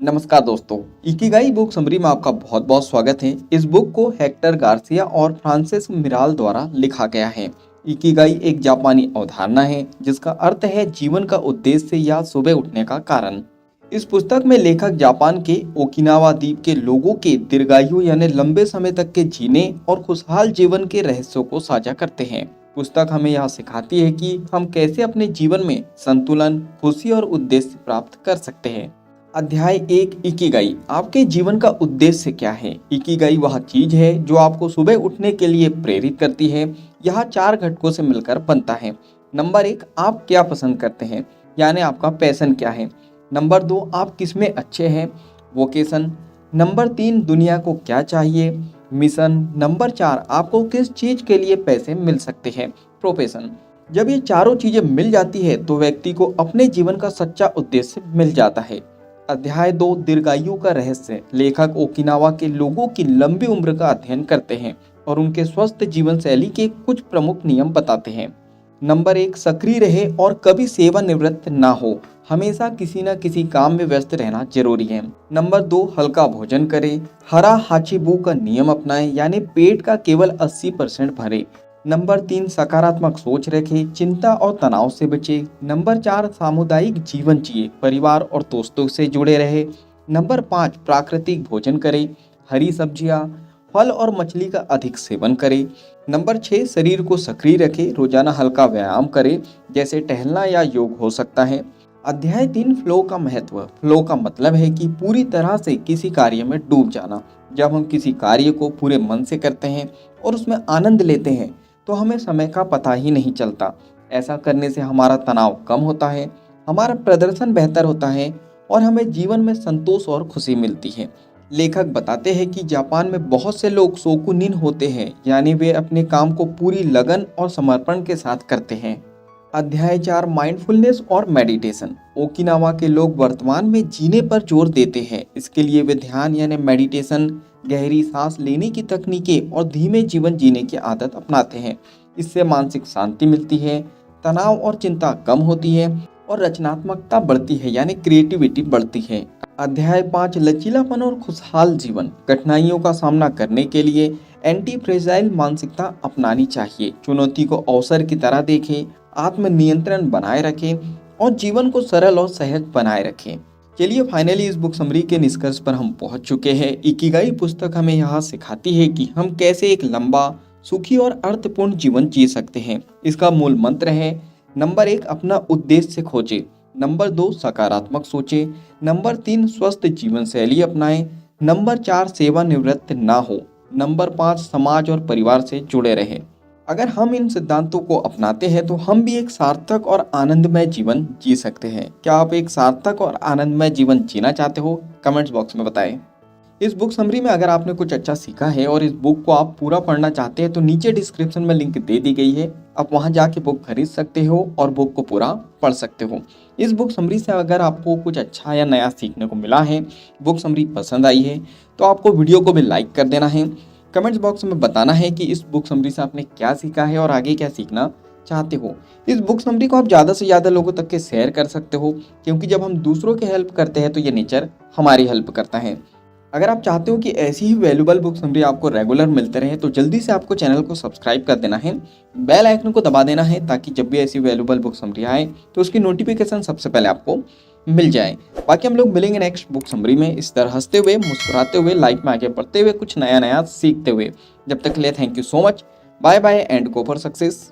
नमस्कार दोस्तों, Ikigai book summary में आपका बहुत बहुत स्वागत है। इस बुक को हेक्टर गार्सिया और फ्रांसिस मिराल द्वारा लिखा गया है। इकिगाई एक जापानी अवधारणा है जिसका अर्थ है जीवन का उद्देश्य या सुबह उठने का कारण। इस पुस्तक में लेखक जापान के ओकिनावा द्वीप के लोगों के दीर्घायु यानी लंबे समय तक के जीने और खुशहाल जीवन के रहस्यों को साझा करते हैं। पुस्तक हमें यह सिखाती है कि हम कैसे अपने जीवन में संतुलन, खुशी और उद्देश्य प्राप्त कर सकते हैं। अध्याय 1 इकिगाई, आपके जीवन का उद्देश्य क्या है? इकिगाई वह चीज है जो आपको सुबह उठने के लिए प्रेरित करती है। यह 4 घटकों से मिलकर बनता है। नंबर 1, आप क्या पसंद करते हैं, यानी आपका पैशन क्या है। नंबर 2, आप किसमें अच्छे हैं, वोकेशन। नंबर 3, दुनिया को क्या चाहिए, मिशन। नंबर 4, आपको किस चीज के लिए पैसे मिल सकते हैं, प्रोफेशन। जब ये चारों चीजें मिल जाती है तो व्यक्ति को अपने जीवन का सच्चा उद्देश्य मिल जाता है। अध्याय 2 दीर्घायु का रहस्य, लेखक ओकिनावा के लोगों की लंबी उम्र का अध्ययन करते हैं और उनके स्वस्थ जीवन शैली के कुछ प्रमुख नियम बताते हैं। नंबर 1, सक्रिय रहे और कभी सेवानिवृत्त ना हो, हमेशा किसी न किसी काम में व्यस्त रहना जरूरी है। नंबर 2, हल्का भोजन करें, हरा हाचिबू का नियम अपनाएं, यानी पेट का केवल 80% भरे। नंबर 3, सकारात्मक सोच रखें, चिंता और तनाव से बचे। नंबर 4, सामुदायिक जीवन जिए, परिवार और दोस्तों से जुड़े रहे। नंबर 5, प्राकृतिक भोजन करें, हरी सब्जियां, फल और मछली का अधिक सेवन करें। नंबर 6, शरीर को सक्रिय रखें, रोजाना हल्का व्यायाम करें, जैसे टहलना या योग हो सकता है। अध्याय 3 फ्लो का महत्व, फ्लो का मतलब है कि पूरी तरह से किसी कार्य में डूब जाना। जब हम किसी कार्य को पूरे मन से करते हैं और उसमें आनंद लेते हैं तो हमें समय का पता ही नहीं चलता। ऐसा करने से हमारा तनाव कम होता है, हमारा प्रदर्शन बेहतर होता है और हमें जीवन में संतोष और खुशी मिलती है। लेखक बताते हैं कि जापान में बहुत से लोग शोकुनिन होते हैं, यानी वे अपने काम को पूरी लगन और समर्पण के साथ करते हैं। अध्याय 4 माइंडफुलनेस और मेडिटेशन, ओकिनावा के लोग वर्तमान में जीने पर जोर देते हैं। इसके लिए वे ध्यान यानी मेडिटेशन, गहरी सांस लेने की तकनीकें और धीमे जीवन जीने की आदत अपनाते हैं। इससे मानसिक शांति मिलती है, तनाव और चिंता कम होती है और रचनात्मकता बढ़ती है, यानी क्रिएटिविटी बढ़ती है। अध्याय 5 लचीलापन और खुशहाल जीवन, कठिनाइयों का सामना करने के लिए एंटी फ्रेजाइल मानसिकता अपनानी चाहिए। चुनौती को अवसर की तरह देखें, आत्मनियंत्रण बनाए रखें और जीवन को सरल और सहज बनाए रखें। चलिए फाइनली इस बुक समरी के निष्कर्ष पर हम पहुंच चुके हैं। इकिगाई पुस्तक हमें यहाँ सिखाती है कि हम कैसे एक लंबा, सुखी और अर्थपूर्ण जीवन जी सकते हैं। इसका मूल मंत्र है, नंबर 1, अपना उद्देश्य खोजें। नंबर 2, सकारात्मक सोचें। नंबर 3, स्वस्थ जीवन शैली अपनाएं। नंबर 4, सेवानिवृत्त ना हो। नंबर 5, समाज और परिवार से जुड़े रहें। अगर हम इन सिद्धांतों को अपनाते हैं तो हम भी एक सार्थक और आनंदमय जीवन जी सकते हैं। क्या आप एक सार्थक और आनंदमय जीवन जीना चाहते हो? कमेंट्स बॉक्स में बताएं। इस बुक समरी में अगर आपने कुछ अच्छा सीखा है और इस बुक को आप पूरा पढ़ना चाहते हैं तो नीचे डिस्क्रिप्शन में लिंक दे दी गई है, आप वहां जाके बुक खरीद सकते हो और बुक को पूरा पढ़ सकते हो। इस बुक समरी से अगर आपको कुछ अच्छा या नया सीखने को मिला है, बुक समरी पसंद आई है, तो आपको वीडियो को भी लाइक कर देना है। कमेंट्स बॉक्स में बताना है कि इस बुक समरी से आपने क्या सीखा है और आगे क्या सीखना चाहते हो। इस बुक समरी को आप ज़्यादा से ज़्यादा लोगों तक के शेयर कर सकते हो, क्योंकि जब हम दूसरों की हेल्प करते हैं तो ये नेचर हमारी हेल्प करता है। अगर आप चाहते हो कि ऐसी ही वैल्यूबल बुक समरी आपको रेगुलर मिलते रहे तो जल्दी से आपको चैनल को सब्सक्राइब कर देना है, बेल आइकन को दबा देना है, ताकि जब भी ऐसी वैल्यूबल बुक समरी आए तो उसकी नोटिफिकेशन सबसे पहले आपको मिल जाए। बाकी हम लोग मिलेंगे नेक्स्ट बुक समरी में, इस तरह हंसते हुए, मुस्कुराते हुए, लाइफ में आगे बढ़ते हुए, कुछ नया नया सीखते हुए। जब तक के लिए thank you so much, bye bye and go for success.